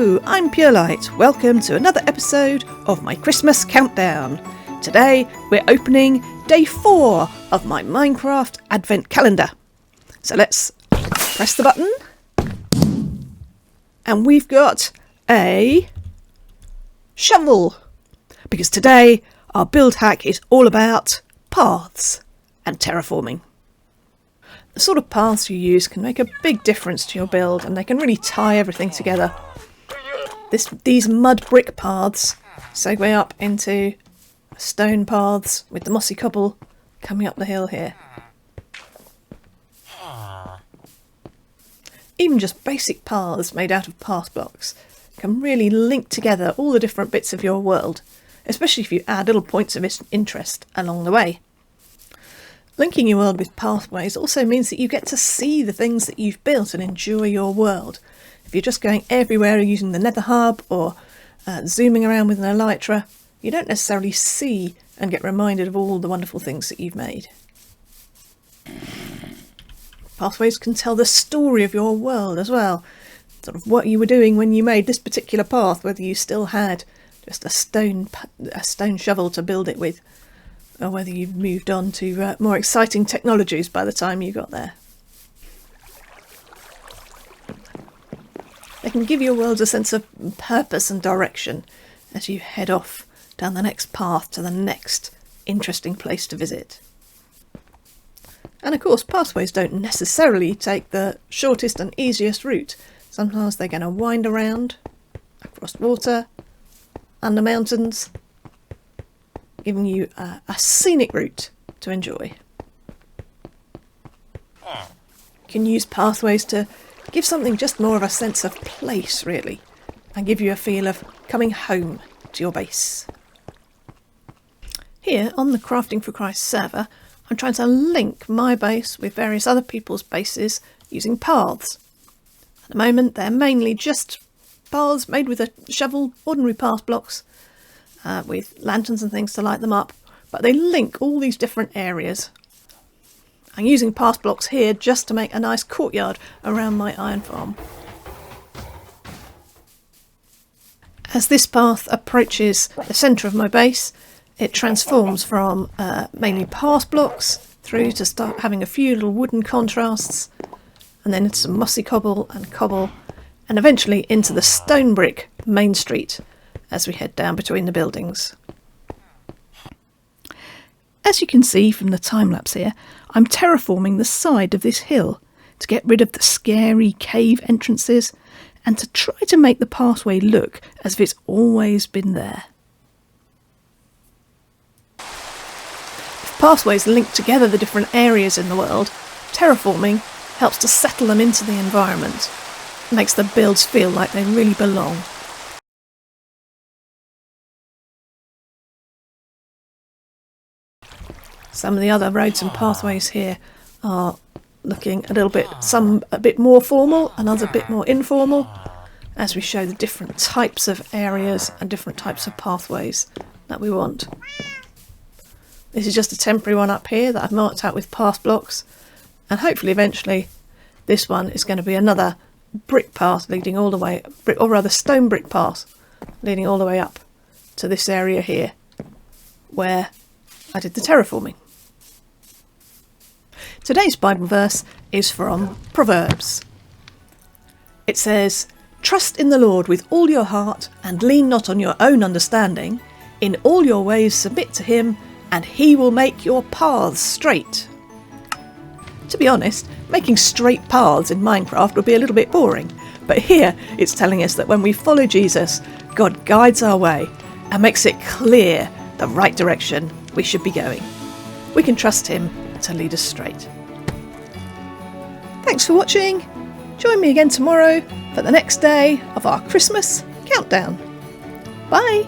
Hello, I'm Purelight. Welcome to another episode of my Christmas countdown. Today we're opening day 4 of my Minecraft advent calendar. So let's press the button. And we've got a shovel. Because today our build hack is all about paths and terraforming. The sort of paths you use can make a big difference to your build, and they can really tie everything together. These mud brick paths segue up into stone paths with the mossy cobble coming up the hill here. Even just basic paths made out of path blocks can really link together all the different bits of your world, especially if you add little points of interest along the way. Linking your world with pathways also means that you get to see the things that you've built and enjoy your world. If you're just going everywhere using the Nether Hub or zooming around with an Elytra, you don't necessarily see and get reminded of all the wonderful things that you've made. Pathways can tell the story of your world as well. Sort of what you were doing when you made this particular path, whether you still had just a stone shovel to build it with, or whether you've moved on to more exciting technologies by the time you got there. They can give your world a sense of purpose and direction as you head off down the next path to the next interesting place to visit. And of course, pathways don't necessarily take the shortest and easiest route. Sometimes they're going to wind around, across water, under mountains, giving you a scenic route to enjoy. You can use pathways to give something just more of a sense of place, really, and give you a feel of coming home to your base. Here on the Crafting for Christ server, I'm trying to link my base with various other people's bases using paths. At the moment, they're mainly just paths made with a shovel, ordinary path blocks, with lanterns and things to light them up, but they link all these different areas. I'm using path blocks here just to make a nice courtyard around my iron farm. As this path approaches the centre of my base, it transforms from mainly path blocks through to start having a few little wooden contrasts, and then into some mossy cobble, and eventually into the stone brick main street as we head down between the buildings. As you can see from the time-lapse here, I'm terraforming the side of this hill to get rid of the scary cave entrances and to try to make the pathway look as if it's always been there. If pathways link together the different areas in the world, terraforming helps to settle them into the environment. It makes the builds feel like they really belong. Some of the other roads and pathways here are looking some a bit more formal and others a bit more informal, as we show the different types of areas and different types of pathways that we want. This is just a temporary one up here that I've marked out with path blocks, and hopefully eventually this one is going to be another brick path leading all the way, or rather stone brick path leading all the way up to this area here where I did the terraforming. Today's Bible verse is from Proverbs. It says, "Trust in the Lord with all your heart and lean not on your own understanding. In all your ways submit to him, and he will make your paths straight." To be honest, making straight paths in Minecraft would be a little bit boring, but here it's telling us that when we follow Jesus, God guides our way and makes it clear the right direction we should be going. We can trust him to lead us straight. Thanks for watching. Join me again tomorrow for the next day of our Christmas countdown. Bye!